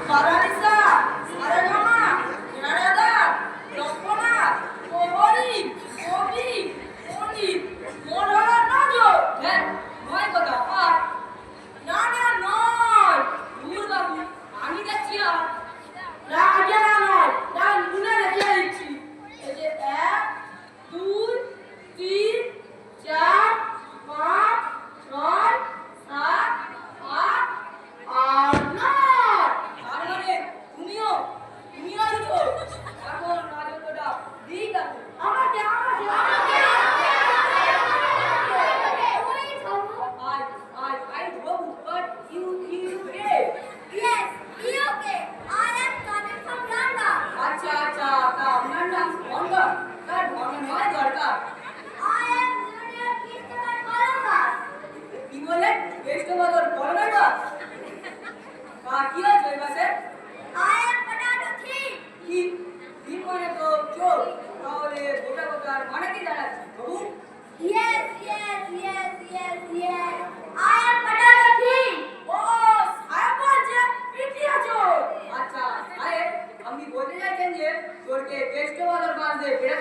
Paralisa, Saranama, Narada, Lokmana, Kohori, Kobi, Koni, Modara Najo. দেখ নয় কথা আর না না নয়, দূর বাবু আমি দেখছি আর না আগে না নয়, না মনে রেখে দিচ্ছি। এই যে 1, 2, 3, 4, 5, 6, 7, 8, আর 9। তার মানে তুমিও দুটো এখন রাজত্বটা দিই কাকু আমাকে আমাকে আমাকে I wrote, but you pay. Yes, he okay. I am coming from London. আচ্ছা আচ্ছা তা আপনার নাম ধনগর তার ধন নয় দরকার I am Junior Christopher Columbus. কি বলে বেস্ট বদল বলবে না তা কি আছে এই বাসে I am potato thief. কি কি মানে তো চোর তাহলে গোটা গোটার মানে কি জানাচ্ছি বাবু Yes, yes, yes, yes, yes. I am potato thief. ও সাহেব বলছে পিটিয়ে চোর। আচ্ছা সাহেব আপনি বলতে চাইছেন যে চোরকে বেস্ট বদল বাস দিয়ে বেড়ে